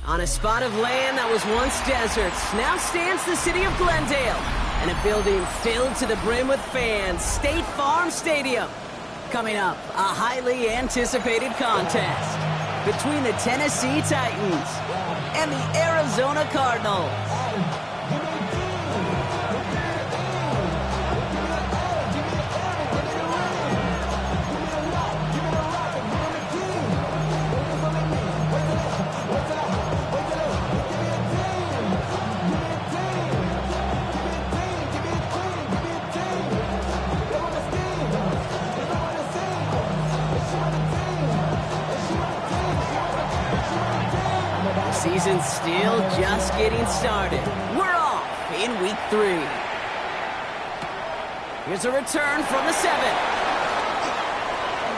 On a spot of land that was once desert, now stands the city of Glendale, and a building filled to the brim with fans, State Farm Stadium. Coming up, a highly anticipated contest between the Tennessee Titans and the Arizona Cardinals. Season's still just getting started. We're off in week 3. Here's a return from the 7.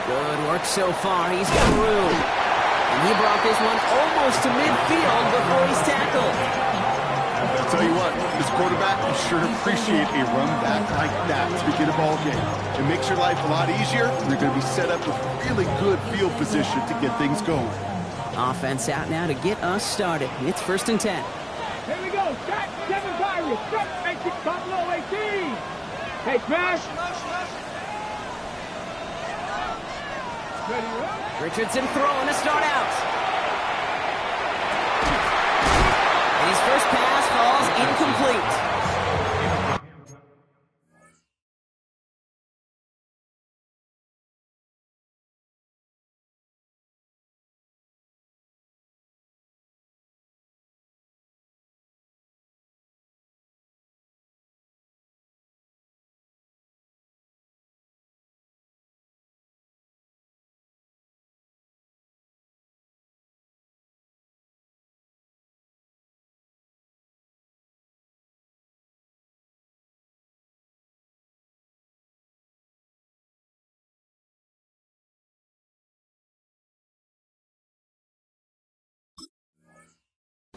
Good work so far. He's got room. And he brought this one almost to midfield before he's tackled. I'll tell you what, this quarterback will sure appreciate a run back like that to begin a ball game. It makes your life a lot easier, and you're going to be set up with really good field position to get things going. Offense out now to get us started. It's 1st and 10. Here we go. Start 7 Pirates. Start 18. Buffalo 18. Hey, smash. Richardson throwing to start out. And his first pass falls incomplete.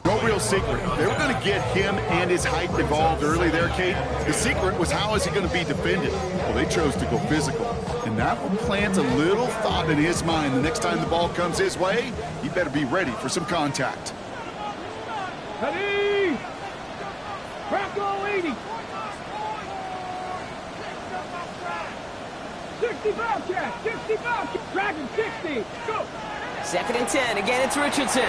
No real secret. They were going to get him and his height involved early there, Kate. The secret was, how is he going to be defended? Well, they chose to go physical. And that will plant a little thought in his mind. The next time the ball comes his way, he better be ready for some contact. Ready! Bronco 80. 60 Bobcat. 60 Bobcat. Dragon 60. Go! 2nd and 10. Again, it's Richardson.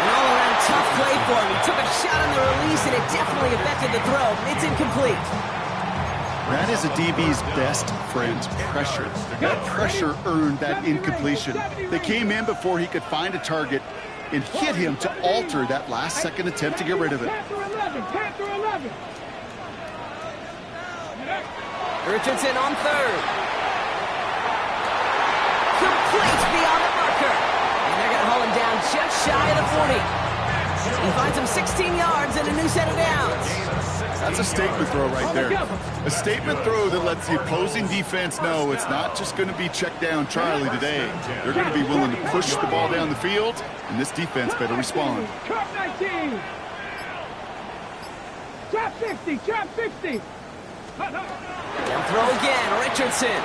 An all-around tough play for him. He took a shot on the release, and it definitely affected the throw. It's incomplete. That is a DB's best friend, pressure. That pressure earned that incompletion. They came in before he could find a target and hit him to alter that last-second attempt to get rid of it. Panther 11. Panther 11. Richardson on 3rd. Complete beyond the marker. And they're going to hold him down just shy of the 40. He finds him 16 yards and a new set of downs. That's a statement throw right there. A statement throw that lets the opposing defense know it's not just going to be check down Charlie today. They're going to be willing to push the ball down the field, and this defense better respond. Trap 19. Trap 60. Trap 60. They'll throw again. Richardson.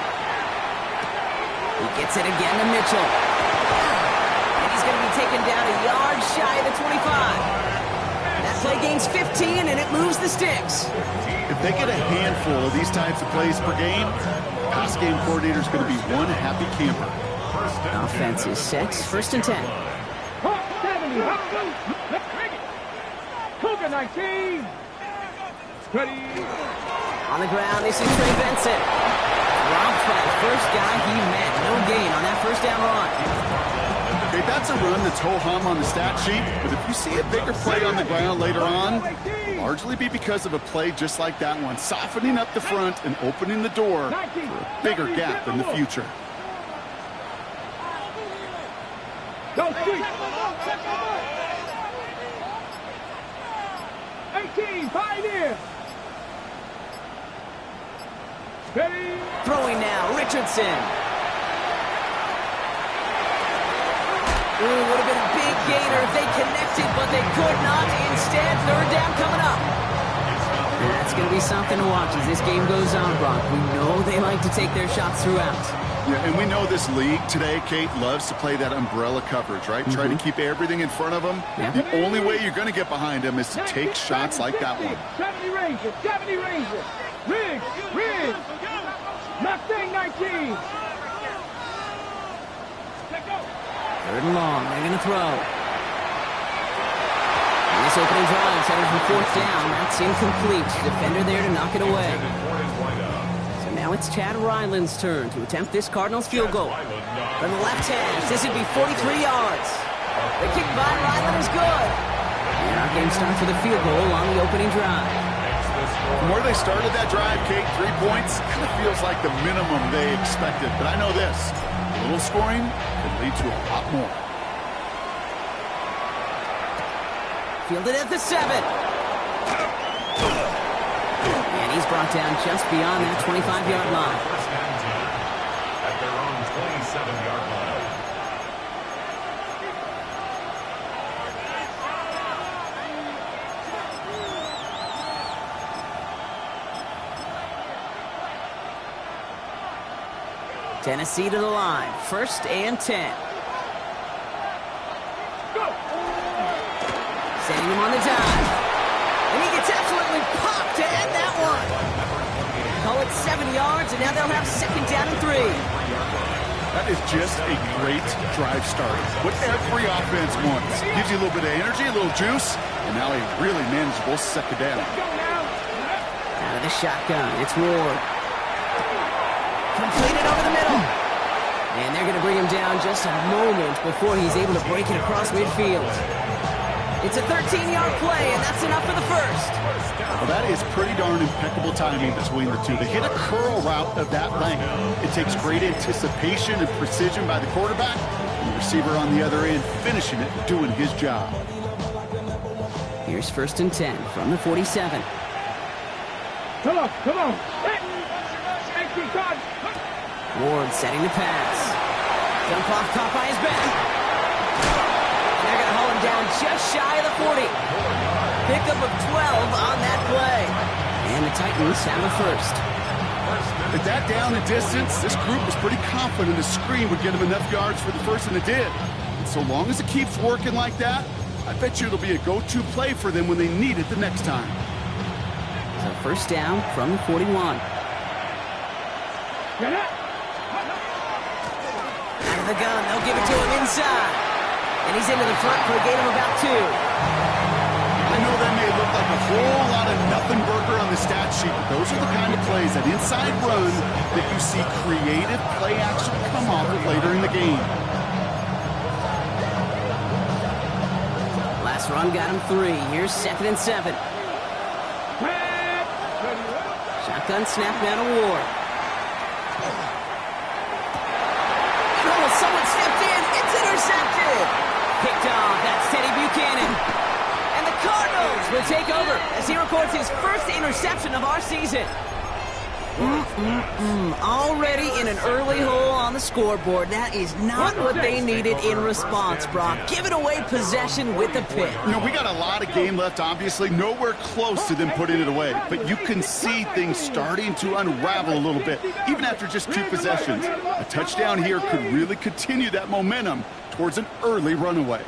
He gets it again to Mitchell. And he's going to be taken down a yard shy of the 25. That play gains 15, and it moves the sticks. If they get a handful of these types of plays per game, pass game coordinator is going to be one happy camper. Offense is set. 1st and 10. Hawk 70. Cougar 19. Ready. On the ground, this is Trey Benson. Dropped by the first guy he met. No gain on that first down run. Okay, that's a run that's ho-hum on the stat sheet, but if you see a bigger play on the ground later on, it'll largely be because of a play just like that one, softening up the front and opening the door for a bigger gap in the future. Go, Pioneer. Ready. Throwing now, Richardson. Ooh, would have been a big gainer if they connected, but they could not. Instead, third down coming up. And that's going to be something to watch as this game goes on, Brock. We know they like to take their shots throughout. Yeah, and we know this league today, Kate, loves to play that umbrella coverage, right? Try to keep everything in front of them. Yeah. The only way you're going to get behind them is to take shots like that one. 70 Rangers, 70 Rangers. Riggs. Mustang 19. Third and long, they're going to throw. And this opening drive, headed for fourth down. That's incomplete. Defender there to knock it away. So now it's Chad Ryland's turn to attempt this Cardinals field goal. From the left hash, this would be 43 yards. The kick by Ryland is good. And our game starts with a field goal on the opening drive. From where they started that drive, Kate, 3 points, kind of feels like the minimum they expected. But I know this, a little scoring can lead to a lot more. Fielded at the 7. And he's brought down just beyond that 25-yard line. First down team at their own 27-yard line. Tennessee to the line. First and 10. Setting him on the dive. And he gets absolutely popped to end that one. Call it 7 yards, and now they'll have second down and 3. That is just a great drive start. What every offense wants. Gives you a little bit of energy, a little juice, and now a really manageable second down. Out of the shotgun, it's Ward. Completed over the middle. And they're going to bring him down just a moment before he's able to break it across midfield. It's a 13-yard play, and that's enough for the first. Well, that is pretty darn impeccable timing between the two. To hit a curl route of that length, it takes great anticipation and precision by the quarterback, and the receiver on the other end finishing it, doing his job. Here's first and 10 from the 47. Come on. Ward setting the pass. Jump off, caught by his back. They're going to haul him down just shy of the 40. Pickup of 12 on that play. And the Titans have a first. With that down and distance, this group was pretty confident the screen would get them enough yards for the first, and it did. And so long as it keeps working like that, I bet you it'll be a go-to play for them when they need it the next time. So first down from the 41. Get up. Out of the gun, they'll give it to him inside. And he's into the front for a gain of about 2. I know that may look like a whole lot of nothing burger on the stat sheet, but those are the kind of plays, that inside run, that you see creative play action come off of later in the game. Last run got him 3. Here's second and 7. Shotgun snap now to Ward. Oh, someone stepped in. It's intercepted. Picked off. That's Teddy Buchanan. And the Cardinals will take over as he records his first interception of our season. Already in an early hole on the scoreboard. That is not what they needed in response, Brock. Giving away possession with a pick. You know, we got a lot of game left, obviously. Nowhere close to them putting it away. But you can see things starting to unravel a little bit, even after just 2 possessions. A touchdown here could really continue that momentum towards an early runaway.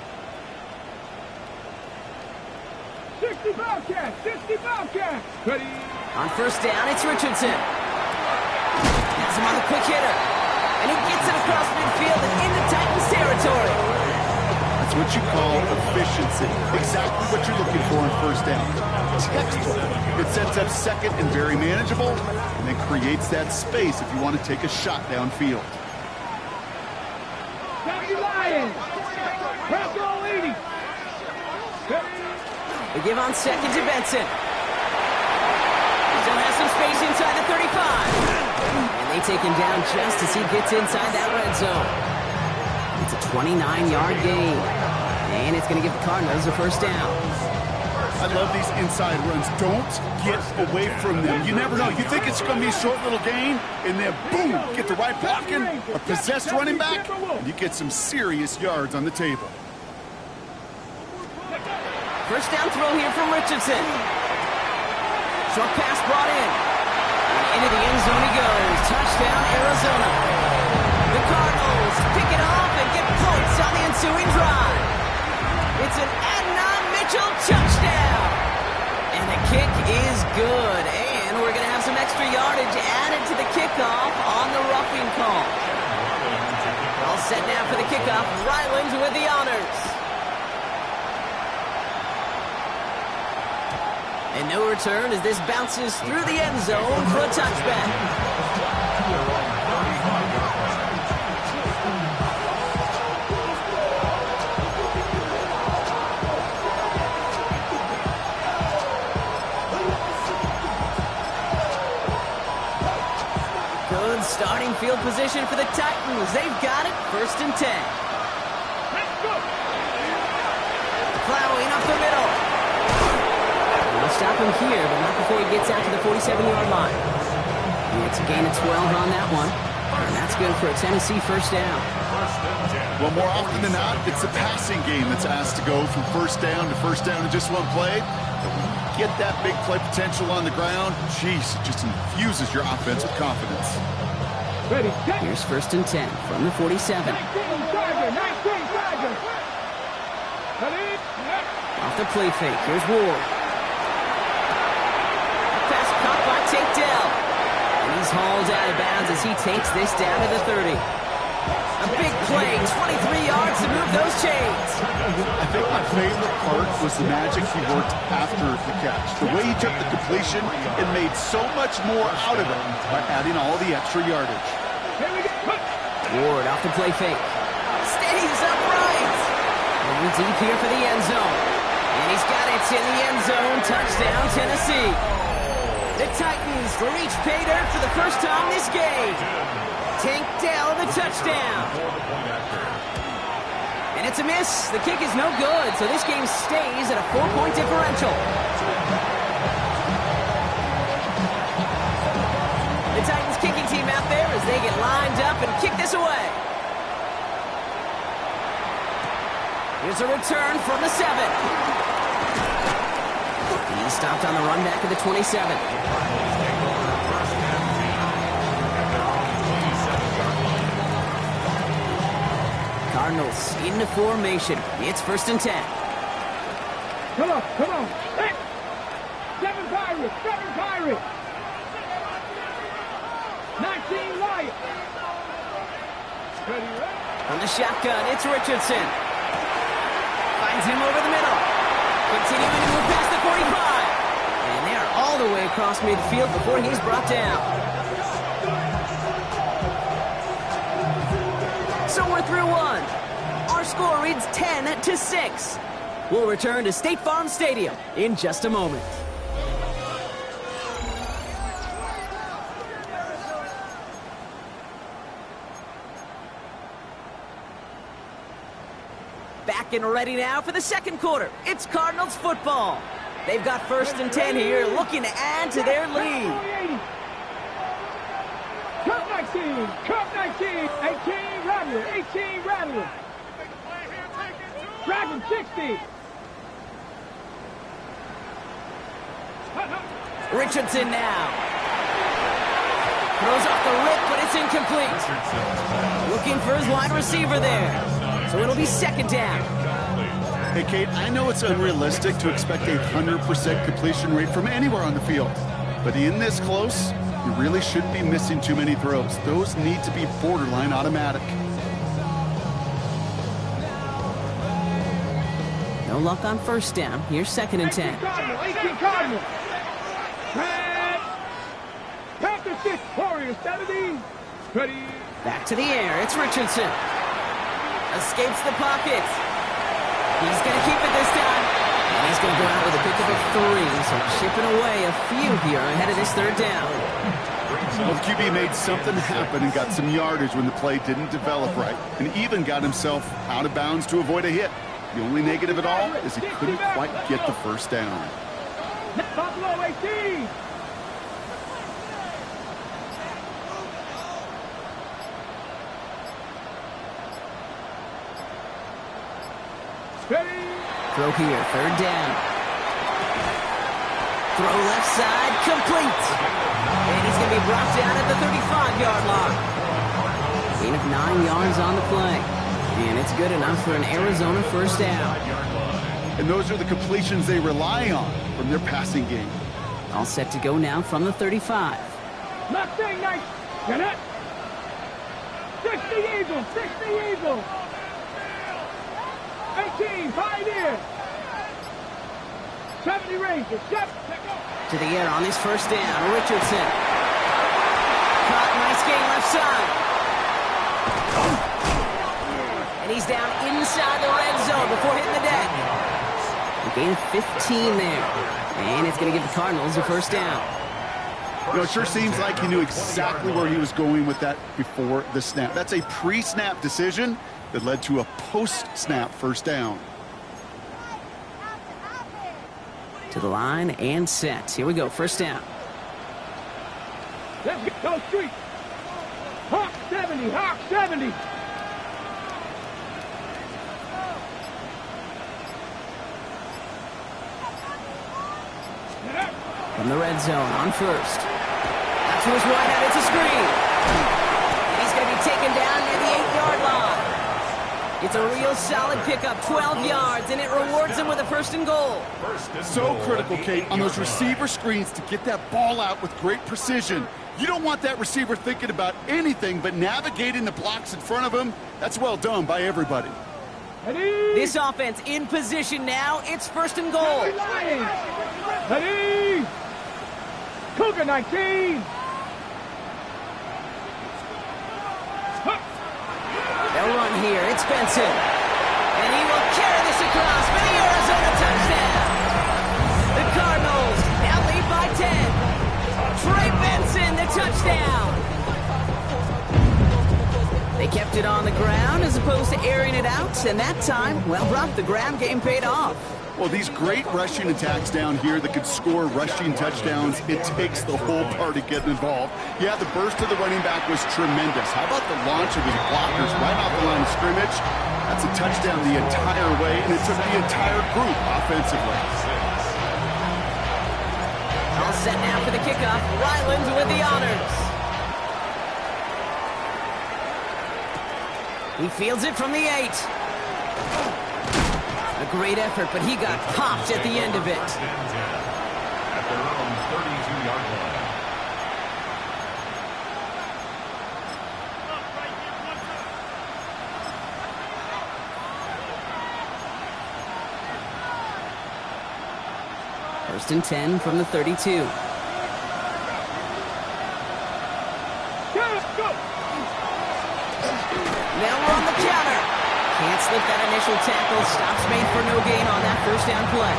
60 Bobcats. Ready. On first down, it's Richardson. Has him on the quick hitter. And he gets it across midfield and into Titans territory. That's what you call efficiency. Exactly what you're looking for on first down. Textbook. It sets up second and very manageable, and then creates that space if you want to take a shot downfield. Lions. Press all 80. They give on second to Benson. Still has some space inside the 35. And they take him down just as he gets inside that red zone. It's a 29-yard gain. And it's going to give the Cardinals a first down. I love these inside runs. Don't get away from them. You never know. You think it's going to be a short little gain, and then boom, get the right blocking, a possessed running back, and you get some serious yards on the table. First down throw here from Richardson. Short pass brought in. And into the end zone he goes. Touchdown, Arizona. The Cardinals pick it off and get points on the ensuing drive. It's an Adnan Mitchell touchdown. And the kick is good. And we're going to have some extra yardage added to the kickoff on the roughing call. All set now for the kickoff. Ryland with the honors. And no return as this bounces through the end zone for a touchback. Good starting field position for the Titans. They've got it, 1st and 10. Let's go. Plowing up the middle. They'll stop him here, but not before he gets out to the 47-yard line. It's a gain of 12 on that one. And that's good for a Tennessee first down. Well, more often than not, it's the passing game that's asked to go from first down in just one play. But when you get that big play potential on the ground, geez, it just infuses your offense with confidence. Ready, set. Here's 1st and 10 from the 47. 19 Tiger. Ready, set. Off the play fake, here's Ward. Pass caught by Tate Dell. And he's hauled out of bounds as he takes this down to the 30. A big play, 23 yards to move those chains. I think my favorite part was the magic he worked after the catch. The way he took the completion and made so much more out of it by adding all the extra yardage. Here we go. Put. Ward off the play fake. Stays upright. Going deep here for the end zone. And he's got it in the end zone. Touchdown, Tennessee. The Titans reach pay dirt for the first time this game. Tank Dell the touchdown. And it's a miss. The kick is no good, so this game stays at a 4-point differential. The Titans kicking team out there as they get lined up and kick this away. Here's a return from the 7. He's stopped on the run back of the 27. Cardinals into formation. It's 1st and 10. Come on. Hey. 7 Pirates. 19 Lions. Ready, ready. On the shotgun, it's Richardson. Finds him over the middle. Continuing to move past the 45. And they are all the way across midfield before he's brought down. So we're through one. Our score reads 10-6. We'll return to State Farm Stadium in just a moment. Back and ready now for the second quarter. It's Cardinals football. They've got 1st and 10 here, looking to add to their lead. Cup 19, 18 Rattler. Dragon 60. Richardson now. Throws off the rip, but it's incomplete. Looking for his wide receiver there. So it'll be 2nd down. Hey, Kate, I know it's unrealistic to expect a 100% completion rate from anywhere on the field. But in this close, you really shouldn't be missing too many throws. Those need to be borderline automatic. No luck on 1st down. Here's 2nd and 10. 18 Cardinals. Panther 6, Warriors 70. Ready. Back to the air. It's Richardson. Escapes the pocket. He's going to keep it this time. And he's going to go out with a pick of a 3. So chipping away a few here ahead of this 3rd down. Well, the QB made something happen and got some yardage when the play didn't develop right. And even got himself out of bounds to avoid a hit. The only negative at all is he couldn't quite get the first down. Buffalo 18. Ready. Throw here, third down. Throw left side, complete. And he's going to be brought down at the 35-yard line. Gain of 9 yards on the play. And it's good enough for an Arizona first down. And those are the completions they rely on from their passing game. All set to go now from the 35. Mustang nice. Get it. 60 Eagles. 60 Eagles. 18 Pioneer. 70 Rangers. 7. To the air on this first down. Richardson. Caught, nice gain left side. And he's down inside the red zone before hitting the deck. A gain of 15 there. And it's going to give the Cardinals a first down. You know, it sure seems like he knew exactly where he was going with that before the snap. That's a pre-snap decision that led to a post-snap first down. To the line and set. Here we go, first down. Let's go street. Hawk 70. Hawk 70. From the red zone on first. Out to his right hand, it's a screen. And he's going to be taken down near the 8-yard line. It's a real solid pickup, 12 yards, and it rewards him with a first and goal. So critical, Kate, on those receiver screens to get that ball out with great precision. You don't want that receiver thinking about anything but navigating the blocks in front of him. That's well done by everybody. Ready. This offense in position now. It's first and goal. Ready. Cougar 19. They'll run here. It's Benson. And he will carry this across for the Arizona touchdown. The Cardinals now lead by 10. Trey Benson, the touchdown. They kept it on the ground as opposed to airing it out. And that time, well, Brock, the ground game paid off. Well, these great rushing attacks down here that could score rushing touchdowns, it takes the whole party getting involved. Yeah, the burst of the running back was tremendous. How about the launch of his blockers right off the line of scrimmage? That's a touchdown the entire way, and it took the entire group offensively. All set now for the kickoff. Ryland with the honors. He fields it from the 8. A great effort, but he got popped at the end of it. At their own 32-yard line. First and 10 from the 32. Now we're on the counter. Can't slip that initial tackle. Stops made for no gain on that first down play.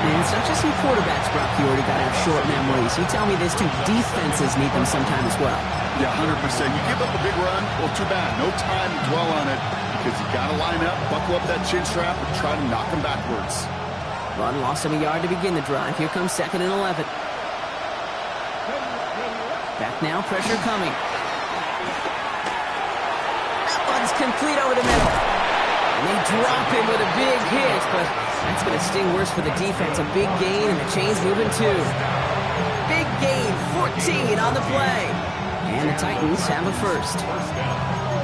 And it's not just some quarterbacks, Brock. You already got to have short memories. You tell me this too. Defenses need them sometime as well. Yeah, 100%. You give up a big run, well, too bad. No time to dwell on it because you got to line up, buckle up that chin strap, and try to knock them backwards. Run lost him a yard to begin the drive. Here comes second and 11. Back now, pressure coming. That one's complete over the middle. And they drop him with a big hit, but that's going to sting worse for the defense. A big gain, and the chain's moving too. Big gain, 14 on the play. And the Titans have a first.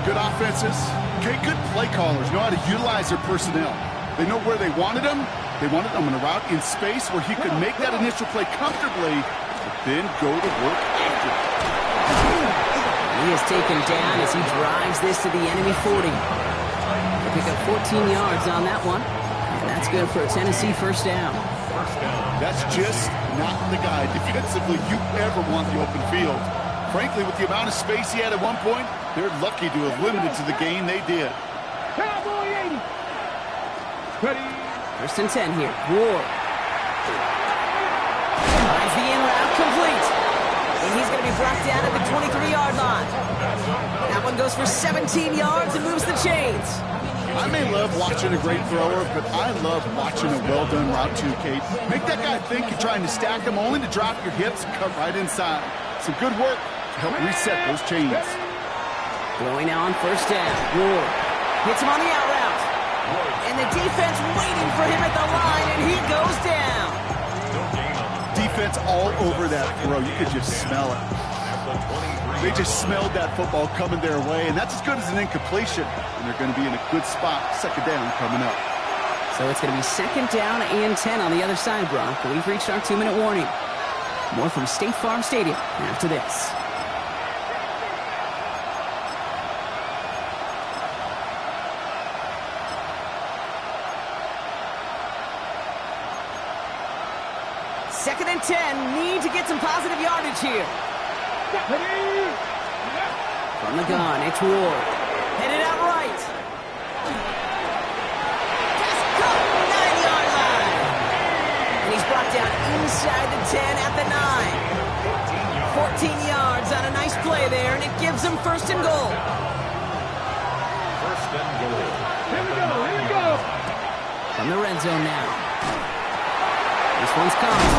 Good offenses. Okay, good play callers know how to utilize their personnel. They know where they wanted them. They wanted them on a route in space where he could make that initial play comfortably, but then go to work after. He is taken down as he drives this to the enemy 40. They pick up 14 yards on that one, and that's good for a Tennessee first down. That's just not the guy defensively you ever want the open field. Frankly, with the amount of space he had at one point, they're lucky to have limited to the gain they did. Cowboy 80. Ready. First and 10 here. Ward. Finds the in route complete. And he's going to be brought down at the 23-yard line. That one goes for 17 yards and moves the chains. I may love watching a great thrower, but I love watching a well-done route too, Kate. Make that guy think you're trying to stack him only to drop your hips and cut right inside. Some good work to help reset those chains. Throwing now on first down. Ward hits him on the out route. And the defense waiting for him at the line, and he goes down. Defense all over that throw. You could just smell it. They just smelled that football coming their way, and that's as good as an incompletion. And they're going to be in a good spot. Second down coming up. So it's going to be second down and 10 on the other side, Brock. We've reached our 2-minute warning. More from State Farm Stadium after this. Second and 10. Need to get some positive yardage here. From the gun, it's Ward. Headed out right. Just caught 9-yard line. And he's brought down inside the 10 at the 9. 14 yards on a nice play there, and it gives them first and goal. First and goal. Here we go. From the red zone now. This one's coming.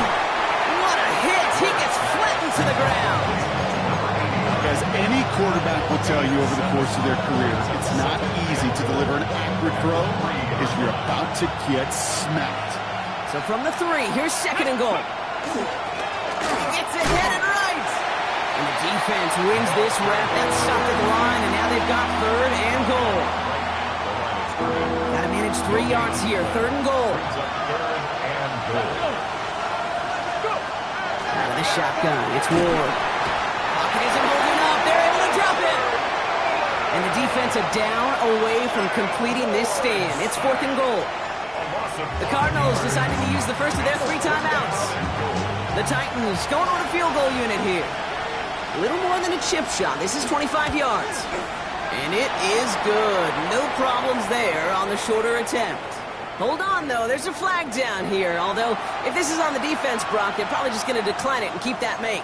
What a hit! He gets flattened to the ground. As any quarterback will tell you over the course of their careers, it's not easy to deliver an accurate throw as you're about to get smacked. So from the 3, here's second and goal. He gets ahead and right. And the defense wins this rep. That stopped at the line, and now they've got third and goal. Got to manage 3 yards here. Third and goal. Out of the shotgun, it's Ward. Pocket isn't holding up. They're able to drop it. And the defense a down away from completing this stand. It's fourth and goal. The Cardinals deciding to use the first of their 3 timeouts. The Titans going on a field goal unit here. A little more than a chip shot. This is 25 yards. And it is good. No problems there on the shorter attempt. Hold on, though. There's a flag down here. Although, if this is on the defense, Brock, they're probably just going to decline it and keep that make.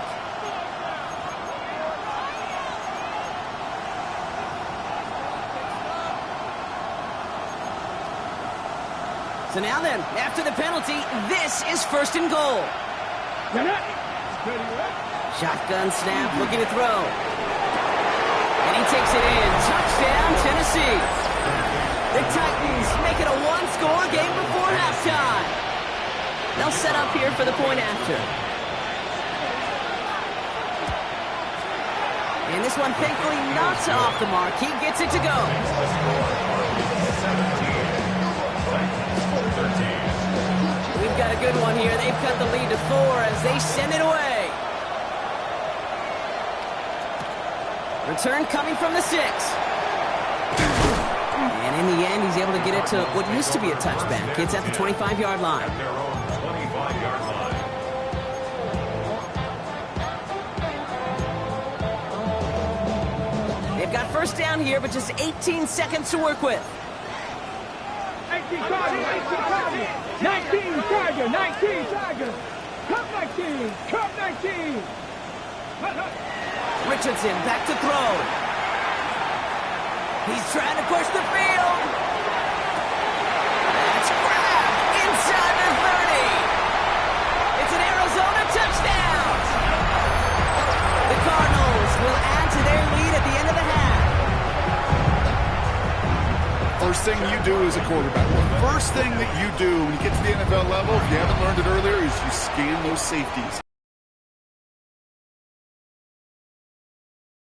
So now then, after the penalty, this is first and goal. Shotgun snap, looking to throw. And he takes it in. Touchdown, Tennessee. The Titans make it a one-score game before halftime. They'll set up here for the point after. And this one, thankfully, not off the mark. He gets it to go. We've got a good one here. They've cut the lead to 4 as they send it away. Return coming from the 6. And in the end, he's able to get it to what used to be a touchback. It's at the 25-yard line. At their own 25-yard line. They've got first down here, but just 18 seconds to work with. 19 Tiger. 19 Tiger. Cup 19. Cup 19. Richardson back to throw. He's trying to push the field. That's grabbed inside the 30. It's an Arizona touchdown. The Cardinals will add to their lead at the end of the half. First thing you do as a quarterback, the first thing that you do when you get to the NFL level, if you haven't learned it earlier, is you scan those safeties.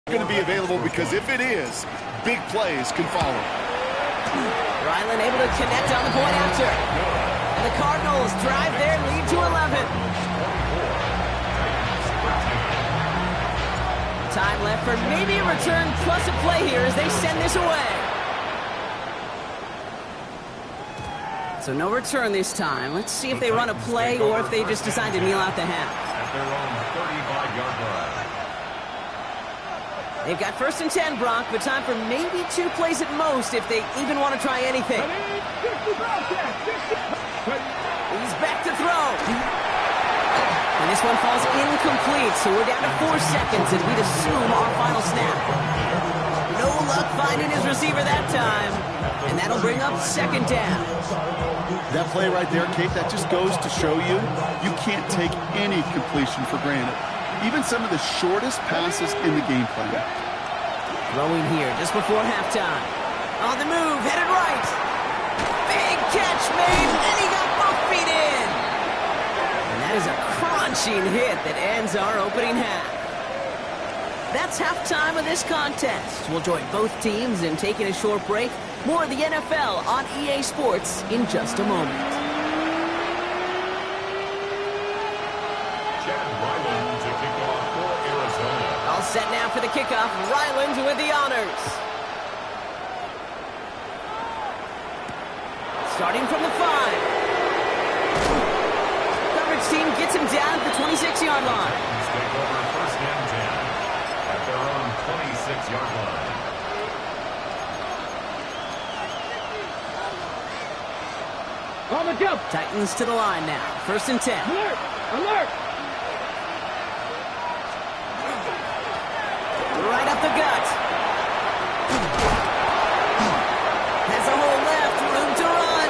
Going to be available because if it is, big plays can follow. Ryland able to connect on the point after. And the Cardinals drive their lead to 11. Time left for maybe a return plus a play here as they send this away. So no return this time. Let's see if they run a play or if they just decide to kneel out the half. At their own 35-yard line. They've got first and 10, Brock, but time for maybe 2 plays at most if they even want to try anything. He's back to throw. And this one falls incomplete, so we're down to 4 seconds as we'd assume our final snap. No luck finding his receiver that time. And that'll bring up second down. That play right there, Kate, that just goes to show you can't take any completion for granted. Even some of the shortest passes in the game plan. Throwing here just before halftime. On the move, headed right. Big catch made, and he got both feet in. And that is a crunching hit that ends our opening half. That's halftime of this contest. We'll join both teams in taking a short break. More of the NFL on EA Sports in just a moment. Chad Ryland to kick off for Arizona. All set now for the kickoff. Ryland with the honors. Starting from the 5. Coverage team gets him down at the 26-yard line. Titans take over first and 10 at their own 26-yard line. On the jump. Titans to the line now. First and 10. Alert! Alert! Right up the gut. Has a hole left. Room to run.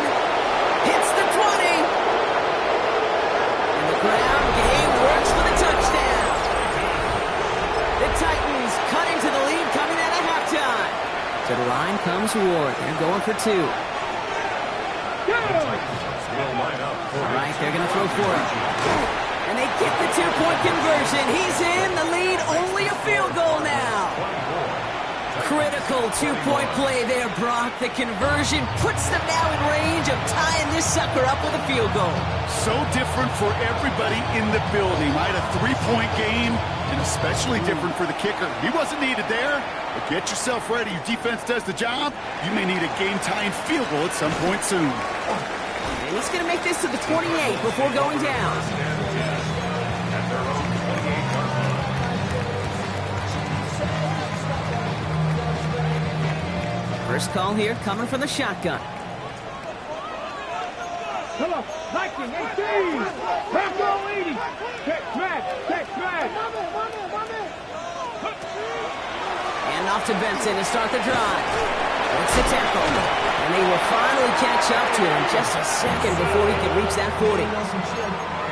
Hits the 20. And the ground game works for the touchdown. The Titans cut into the lead coming out of halftime. To the line comes Ward. They're going for 2. Will line up for All right, they're going to throw for it. And they get the 2-point conversion. He's in the lead. Only a field goal now. Critical 2-point play there, Brock. The conversion puts them now in range of tying this sucker up with a field goal. So different for everybody in the building, right? A 3-point game, and especially different for the kicker. He wasn't needed there, but get yourself ready. Your defense does the job. You may need a game-tying field goal at some point soon. And he's going to make this to the 28 before going down. at their own 28-yard line. First call here coming from the shotgun. Come on, Viking 18. Tempo 80. Check smash. And off to Benson to start the drive. It's the tackle. And they will finally catch up to him just a second before he can reach that 40.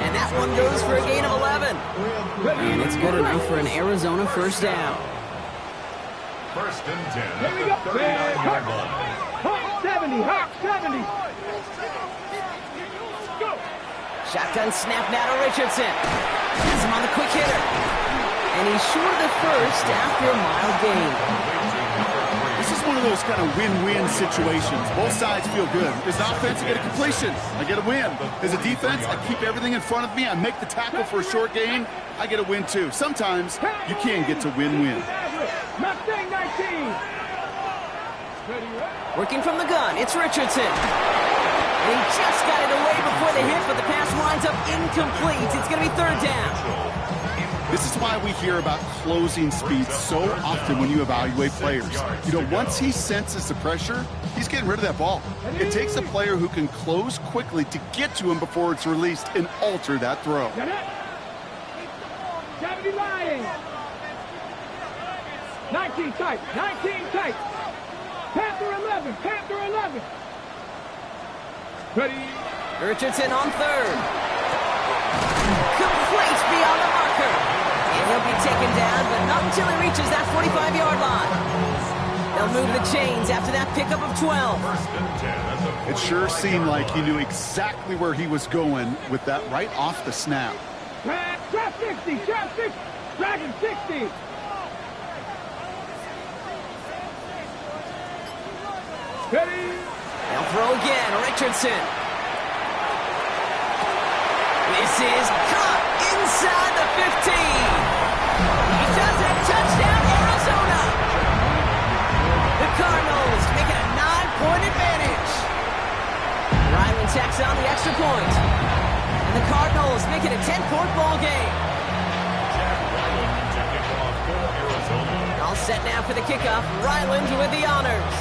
And that one goes for a gain of 11. And it's good enough for an Arizona first down. First and 10 Here we at go. the 39-yard line. Hawk 70. Hawk 70. Go. Shotgun snap now to Richardson. Has him on the quick hitter. And he's short of the first after a mild gain. This is one of those kind of win-win situations. Both sides feel good. As an offense, I get a completion. I get a win. As a defense, I keep everything in front of me. I make the tackle for a short gain. I get a win, too. Sometimes, you can get to win-win. Mustang 19. Working from the gun, it's Richardson. And he just got it away before the hit, but the pass winds up incomplete. It's going to be third down. This is why we hear about closing speed so often when you evaluate players. You know, once he senses the pressure, he's getting rid of that ball. It takes a player who can close quickly to get to him before it's released and alter that throw. 70 lying. 19 tight. 19 tight. Panther 11. Panther 11. Ready. Richardson on third. Complete beyond the marker. And he'll be taken down, but not until he reaches that 45-yard line. They'll move the chains after that pickup of 12. First and 10 at the It sure seemed like he knew exactly where he was going with that right off the snap. Trap 60. Trap 60. Dragon 60. Ready. They'll throw again. Richardson. This is caught inside the 15. He does it. Touchdown, Arizona. The Cardinals make it a 9-point advantage. Ryland tacks on the extra point. And the Cardinals make it a 10-point ball game. Chad Ryland to kick off for Arizona. All set now for the kickoff. Ryland with the honors.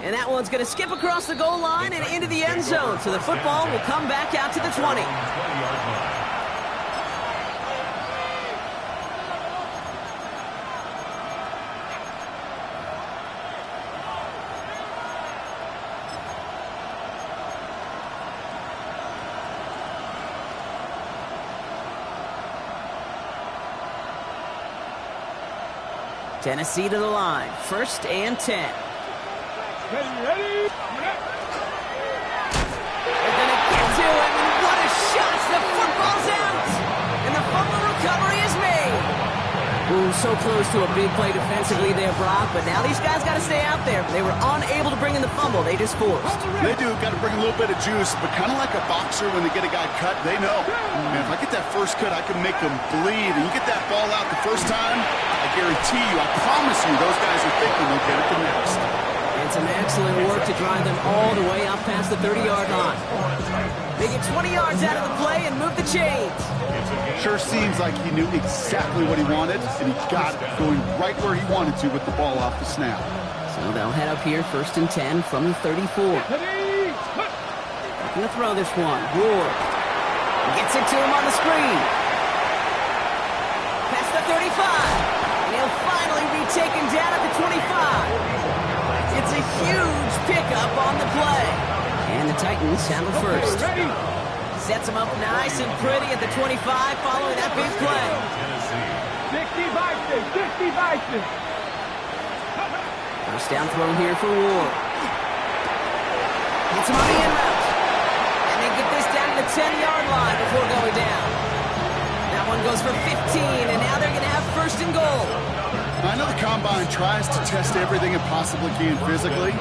And that one's going to skip across the goal line and into the end zone. So the football will come back out to the 20. Tennessee to the line. 1st and 10. Ready? They're going to get to him, and what a shot! The football's out! And the fumble recovery is made. Ooh, so close to a big play defensively there, Brock, but now these guys got to stay out there. They were unable to bring in the fumble. They just forced. They do. Got to bring a little bit of juice, but kind of like a boxer when they get a guy cut, they know. Man, if I get that first cut, I can make them bleed. And you get that ball out the first time, I guarantee you, I promise you, those guys are thinking they'll get it the next. And some excellent work to drive them all the way up past the 30-yard line. They get 20 yards out of the play and move the chains. Sure seems like he knew exactly what he wanted, and he got it going right where he wanted to with the ball off the snap. So they'll head up here 1st and 10 from the 34. Looking to throw this one. Ward gets it to him on the screen. Past the 35. And he'll finally be taken down at the 25. It's a huge pickup on the play. And the Titans have it first. Sets him up nice and pretty at the 25 following that big play. 60 Vikings, 60 Vikings. First down throw here for Ward. Gets him on the in route. And they get this down to the 10-yard line before going down. That one goes for 15, and now they're going to have 1st and goal. I know the Combine tries to test everything it possibly can physically,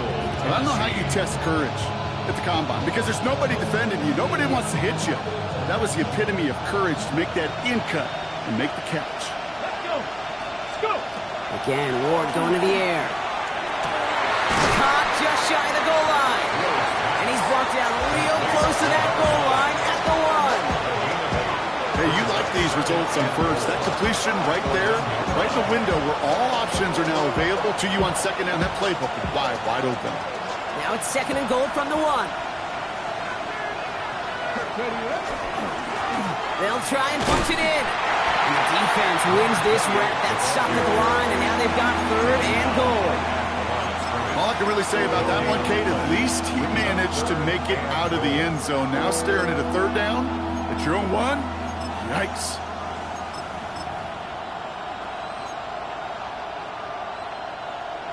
but I don't know how you test courage at the Combine, because there's nobody defending you. Nobody wants to hit you. That was the epitome of courage, to make that in cut and make the catch. Let's go. Let's go. Again, Ward going to the air. Caught just shy of the goal line. And he's brought down real close to that goal line at the 1. Hey, you like these results on first. That completion right there, right in the window where all options are now available to you on 2nd down. That playbook is wide open. Now it's 2nd and goal from the 1. They'll try and punch it in. And the defense wins this rep. That's stopped at the line, and now they've got 3rd and goal. All I can really say about that one, Kate, at least he managed to make it out of the end zone. Now staring at a 3rd down at your own 1. Yikes.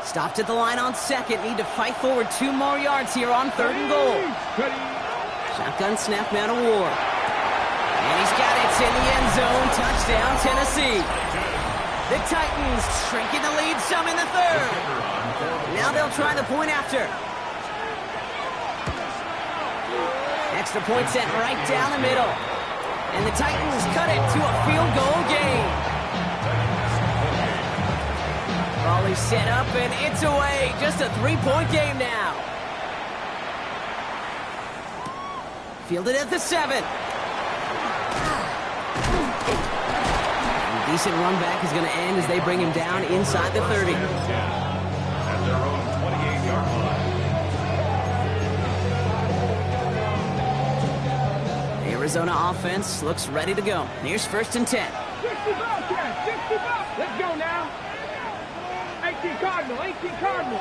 Stopped at the line on 2nd. Need to fight forward 2 more yards here on 3rd and goal. Shotgun snap now to Ward. And he's got it in the end zone. Touchdown, Tennessee. The Titans shrinking the lead some in the 3rd. Now they'll try the point after. Extra point set right down the middle. And the Titans cut it to a field goal game. Volley set up, and it's away. Just a 3-point game now. Fielded at the 7. A decent run back is going to end as they bring him down inside the 30. At their own 28-yard line. Arizona offense looks ready to go. Here's 1st and 10. 65, 65. Let's go now. 18 Cardinal, 18 Cardinal.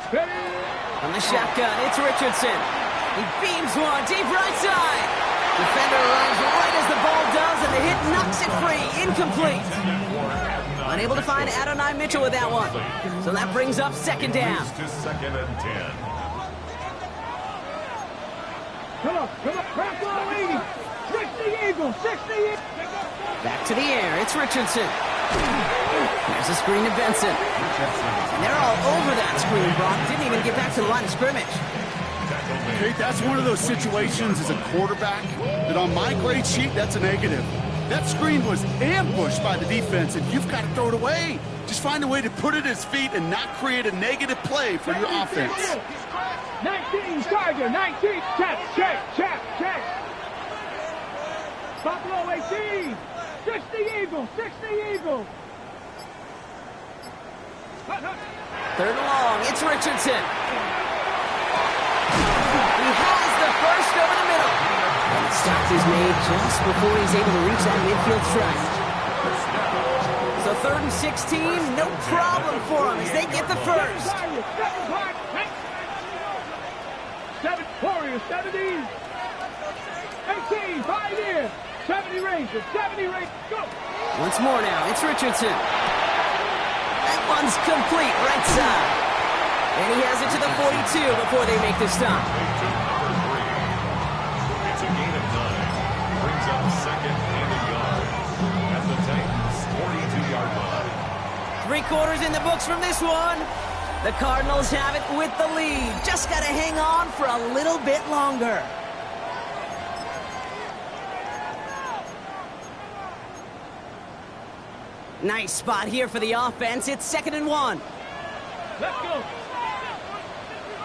From the shotgun, it's Richardson. He beams one deep right side. Defender runs right as the ball does, and the hit knocks it free. Incomplete. Unable to find Adonai Mitchell with that one. So that brings up 2nd down. To 2nd and 10. Come on. Crack ball 80. 60 Eagles, 60 Eagles. Back to the air, it's Richardson. There's a screen to Benson. And they're all over that screen, Brock. Didn't even get back to the line of scrimmage. Kate, that's one of those situations as a quarterback that on my grade sheet, that's a negative. That screen was ambushed by the defense, and you've got to throw it away. Just find a way to put it at his feet and not create a negative play for your offense. 19 Tiger, 19. Check. Buffalo 18. 60 Eagles, 60 Eagles. 3rd and long, it's Richardson. He has the first over the middle. And the stop is made just before he's able to reach that midfield strike. So 3rd and 16, no problem for him as they get the first. 7 Warriors, 70. 18, Pioneer. 70 Rangers, 70 Rangers, go! Once more now, it's Richardson. Fun's complete, right side. And he has it to the 42 before they make the stop. It's a gain of 9. Brings up second and a yard. At the Titans' 42-yard line. 3 quarters in the books from this one. The Cardinals have it with the lead. Just got to hang on for a little bit longer. Nice spot here for the offense. It's 2nd and 1. Let's go.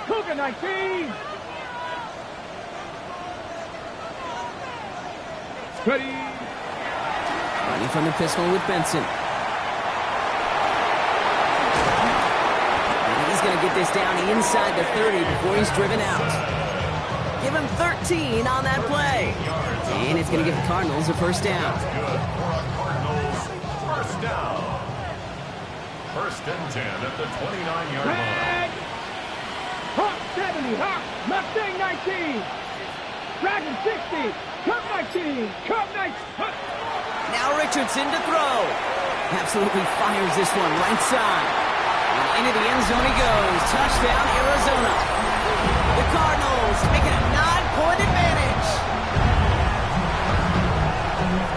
Cougar 19. Ready. Running from the pistol with Benson. He's going to get this down inside the 30 before he's driven out. Give him 13 on that play. And it's going to give the Cardinals a first down. Good for a Cardinals first down. 1st and 10 at the 29-yard line. Hawk 70. Hawk. Mustang 19. Dragon 60. Cub 19. Cub 19. Now Richardson to throw. Absolutely fires this one right side. And into the end zone he goes. Touchdown, Arizona. The Cardinals making a 9-point advantage.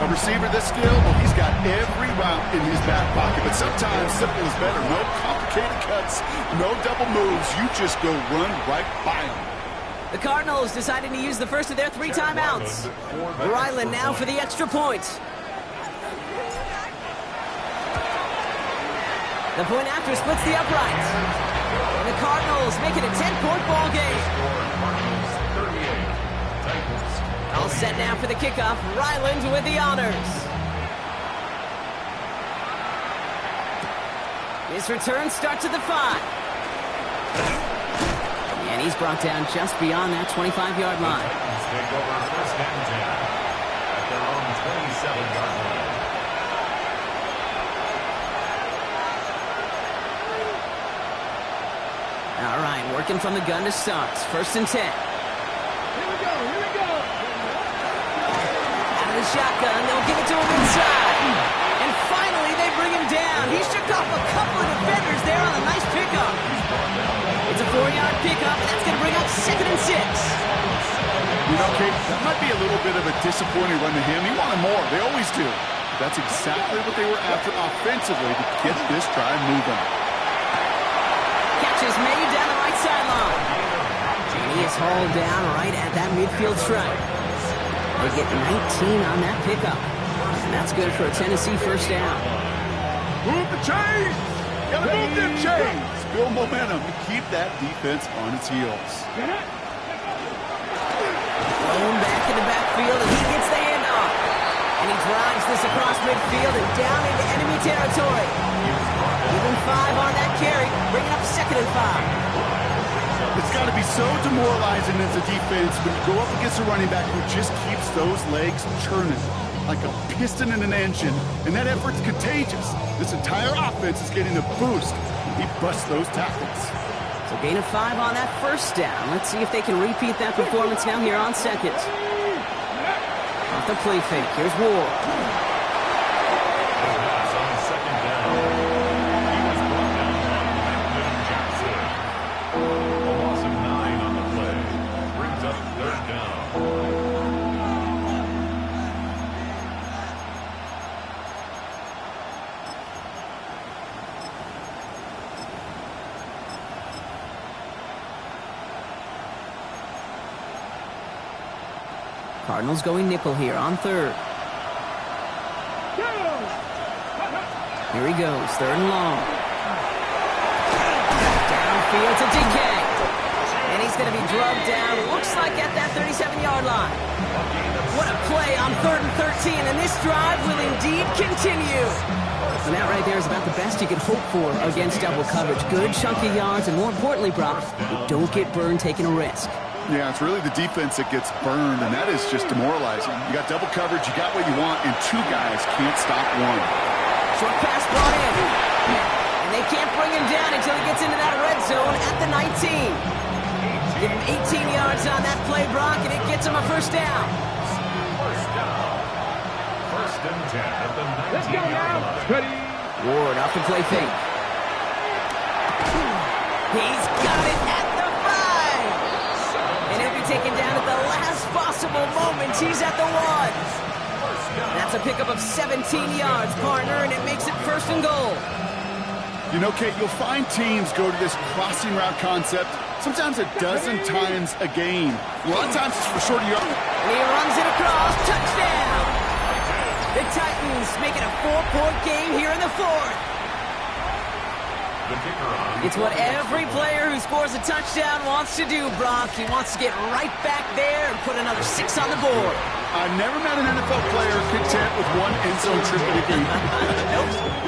A receiver this skilled, well, he's got every route in his back pocket. But sometimes simple is better. No complicated cuts, no double moves. You just go run right by him. The Cardinals deciding to use the first of their 3 timeouts. Ryland now for the extra point. The point after splits the uprights. And the Cardinals make it a 10-point ball game. All set now for the kickoff. Ryland with the honors. His return starts at the 5. And he's brought down just beyond that 25-yard line. Take over 1st and 10 at their own 27-yard line. All right, working from the gun to start. 1st and 10. Here we go. Here we go. Out of the shotgun, they'll give it to him inside. And finally, they bring him down. He shook off a couple of defenders there on a nice pickup. It's a 4-yard pickup, and that's going to bring up 2nd and 6. You know, Kate, that might be a little bit of a disappointing run to him. He wanted more. They always do. That's exactly what they were after offensively to get this drive moving. Catch is made down the right sideline. And he is hauled down right at that midfield stripe. They get 19 on that pickup. And that's good for a Tennessee first down. Move the chains! Gotta move them chains! Build momentum to keep that defense on its heels. Thrown back in the backfield, and he gets the handoff. And he drives this across midfield and down into enemy territory. Even 5 on that carry, bringing up 2nd and 5. It's got to be so demoralizing as a defense when you go up against a running back who just keeps those legs churning like a piston in an engine, and that effort's contagious. This entire offense is getting a boost. He busts those tackles. So gain of 5 on that first down. Let's see if they can repeat that performance now here on 2nd. Off the play fake, here's Ward. Pass on 2nd down. He was brought down by Macklin Jackson. A loss of 9 on the play. Brings up 3rd down. Cardinals going nickel here on 3rd. Here he goes, 3rd and long. Downfield to DK. And he's going to be drugged down, looks like at that 37-yard line. What a play on 3rd and 13, and this drive will indeed continue. And that right there is about the best you could hope for against double coverage. Good chunky yards, and more importantly, Brock, you don't get burned taking a risk. Yeah, it's really the defense that gets burned, and that is just demoralizing. You got double coverage, you got what you want, and 2 guys can't stop one. Short pass brought in. And they can't bring him down until he gets into that red zone at the 19. Give him 18 yards on that play, Brock, and it gets him a first down. First down. 1st and 10 at the 19-yard line. Let's go now. Ready. Ward off the play fake. He's got it at the 5. And he'll be taken down at the last possible moment. He's at the 1. That's a pickup of 17 yards, partner, and it makes it 1st and goal. You know, Kate, you'll find teams go to this crossing route concept sometimes a dozen times a game. A lot of times it's for shorter yards. And he runs it across. Touchdown! The Titans make it a 4-point game here in the 4th. It's what every player who scores a touchdown wants to do, Brock. He wants to get right back there and put another 6 on the board. I've never met an NFL player content with one end zone trip in a game.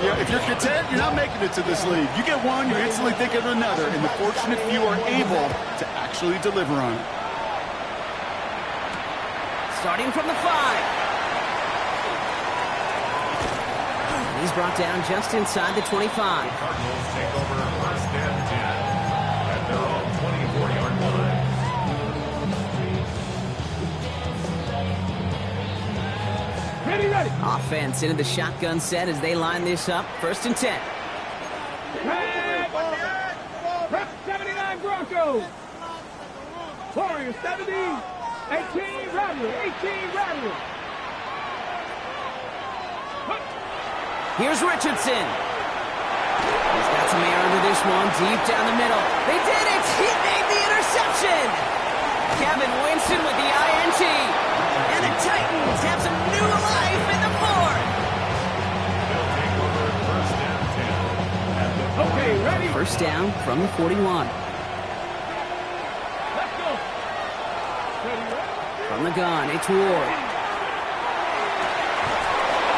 Yeah, if you're content, you're not making it to this league. You get one, you instantly think of another, and the fortunate few are able to actually deliver on it. Starting from the 5. He's brought down just inside the 25. Cardinals take over 1st and 10 at their own 24-yard line. Ready. Offense into the shotgun set as they line this up. 1st and 10. Prep 79 Broncos. Warriors 70. 18 Rattlers. 18 Rattlers. Here's Richardson. He's got some air under this one, deep down the middle. They did it! He made the interception! Kevin Winston with the INT. And the Titans have some new life in the 4th. They'll take over 1st and 10 at the Okay, ready. 1st down from the 41. Let's go. Ready. From the gun, it's Ward.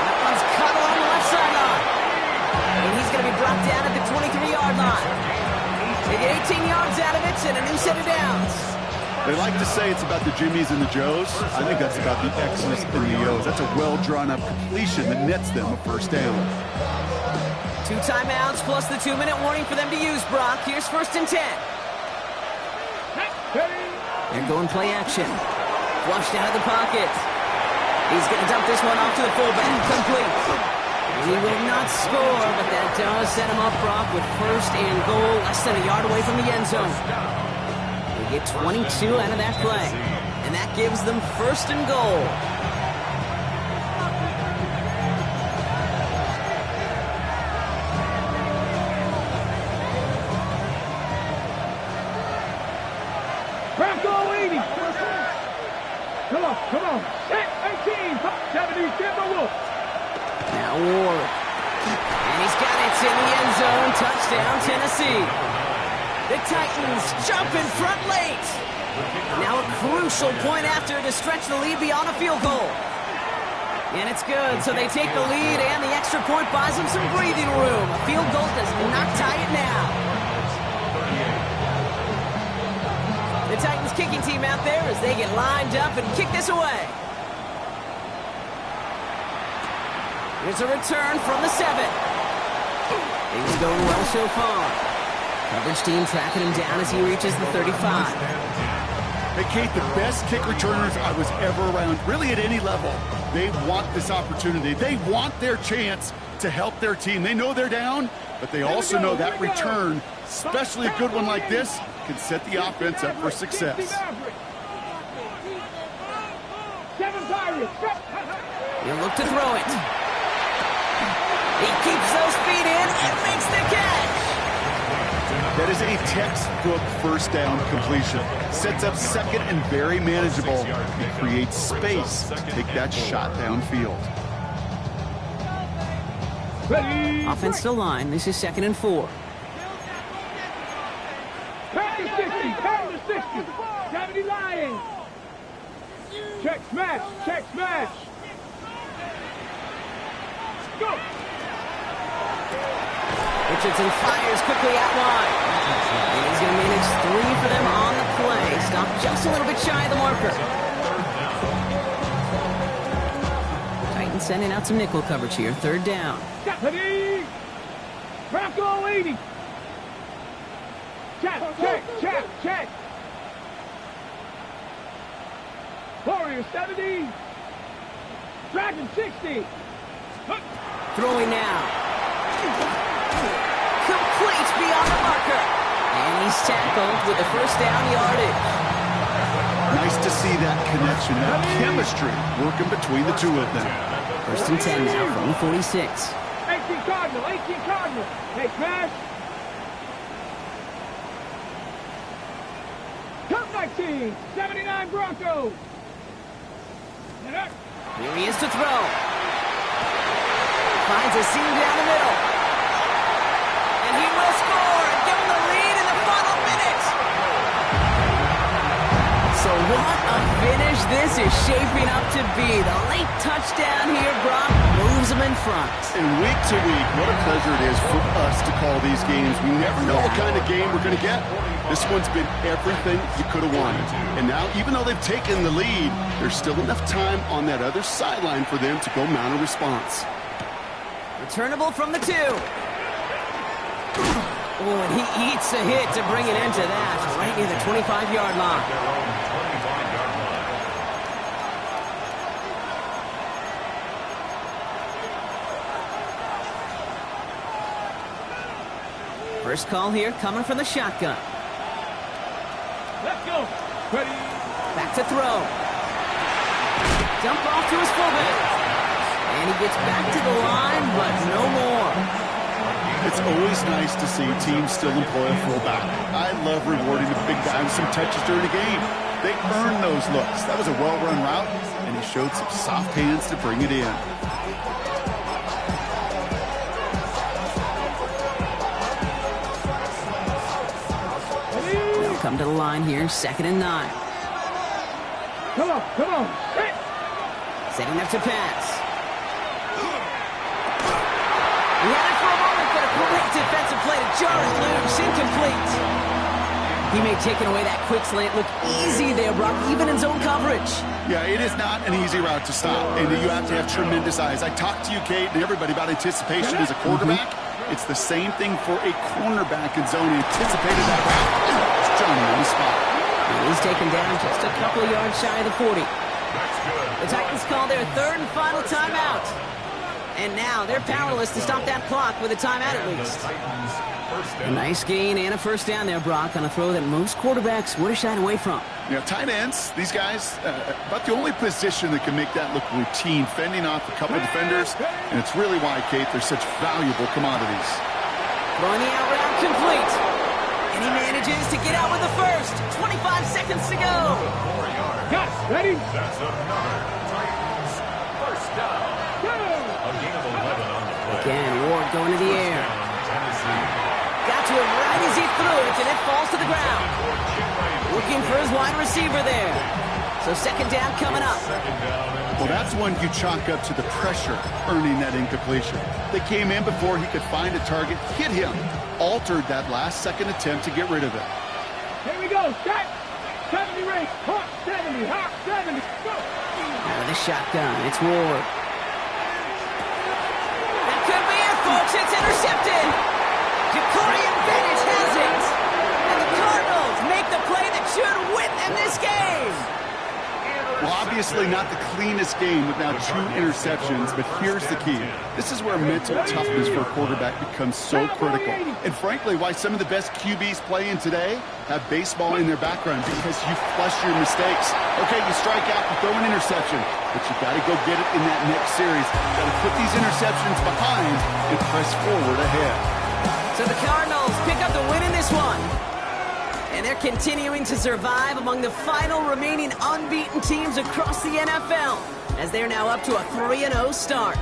That one's cut along the left sideline. And he's going to be brought down at the 23-yard line. They get 18 yards out of it and a new set of downs. They like to say it's about the Jimmies and the Joes. I think that's about the X's and the O's. That's a well-drawn-up completion that nets them a 1st down. 2 timeouts plus the 2-minute warning for them to use, Brock. Here's 1st and 10. They're going play action. Flushed out of the pocket. He's going to dump this one off to the fullback. Complete. He will not score, but that does set him up, Brock, with 1st and goal, less than a yard away from the end zone. They get 22 out of that play, and that gives them 1st and goal. Bronco 80. Come on. 18. 70 Timberwolves. Now Ward. And he's got it in the end zone. Touchdown, Tennessee. The Titans jump in front late. Now a crucial point after to stretch the lead beyond a field goal. And it's good, so they take the lead, and the extra point buys them some breathing room. A field goal does not tie it now. The Titans kicking team out there as they get lined up and kick this away. Here's a return from the 7. Things going well so far. Coverage team tracking him down as he reaches the 35. Hey, Kate, the best kick returners I was ever around, really at any level, they want this opportunity. They want their chance to help their team. They know they're down, but they also know that return, especially a good one like this, can set the offense up for success. He'll look to throw it. He keeps those feet in and makes the catch. That is a textbook 1st down completion. Sets up 2nd and very manageable. It creates space to take that shot downfield. Offense to line. This is 2nd and 4. Back to 60. 70 Lions. Check smash. Go. Richardson fires quickly out wide. And he's going to manage 3 for them on the play. Stopped just a little bit shy of the marker. Titans sending out some nickel coverage here. 3rd down. Bronco 80. Check. Warriors 70. Dragon 60. Throwing now. Complete beyond the marker. And He's tackled with the first down yardage. Nice to see that connection, that chemistry working between the two of them. First and 10 now from the 46. 18 Cardinal, 18 Cardinal. Hey, pass. Come 19, 79 Broncos. Here he is to throw. Finds a seam down the middle. And he will score and give him the lead in the final minute. So what a finish this is shaping up to be. The late touchdown here, Brock, moves him in front. And week to week, what a pleasure it is for us to call these games. We never know what kind of game we're going to get. This one's been everything you could have wanted. And now, even though they've taken the lead, there's still enough time on that other sideline for them to go mount a response. Returnable from the 2. Oh, and he eats a hit to bring it into that, right near the 25-yard line. First call here coming from the shotgun. Let's go. Ready. Back to throw. Dump off to his fullback. And he gets back to the line, but no more. It's always nice to see teams still employ a fullback. I love rewarding the big guy with some touches during the game. They earn those looks. That was a well-run route, and he showed some soft hands to bring it in. They'll come to the line here, 2nd and 9. Come on, come on. Hey. Setting up to pass. He had it for a moment, but a great defensive play to jar it loose. Incomplete. He may have taken away that quick slant. Look easy there, Brock, even in zone coverage. Yeah, it is not an easy route to stop, and you have to have tremendous eyes. I talked to you, Kate, and everybody about anticipation as a quarterback. It's the same thing for a cornerback in zone. He anticipated that route. It's Johnny on the spot. He's taken down just a couple of yards shy of the 40. The Titans call their 3rd and final timeout. And now they're powerless to stop that clock with a timeout at least. A nice gain and a first down there, Brock, on a throw that most quarterbacks would have shied away from. Yeah, tight ends, these guys, about the only position that can make that look routine, fending off a couple of defenders, and it's really why, Kate, they're such valuable commodities. Throwing the out route complete. And he manages to get out with the first. 25 seconds to go. Got it. Ready. That's another Titans first down. A gain of 11 on the play. Again, Ward going to the air. Got to him right as he threw it, and it falls to the ground. Looking for his wide receiver there. So 2nd down coming up. Well, that's one you chalk up to the pressure earning that incompletion. They came in before he could find a target, hit him, altered that last-second attempt to get rid of it. Here we go. Set. 70 race. Hawk 70. Hawk 70. Go. Out of the shotgun, it's Ward. That could be it, folks. It's intercepted. Jacorian Bennett has it. And the Cardinals make the play that should win them this game. Well, obviously not the cleanest game with now 2 interceptions, but here's the key. This is where mental toughness for a quarterback becomes so critical. And frankly, why some of the best QBs playing today have baseball in their background, because you flush your mistakes. Okay, you strike out and throw an interception, but you got to go get it in that next series. Got to put these interceptions behind and press forward ahead. So the Cardinals pick up the win in this one. And they're continuing to survive among the final remaining unbeaten teams across the NFL, as they're now up to a 3-0 start.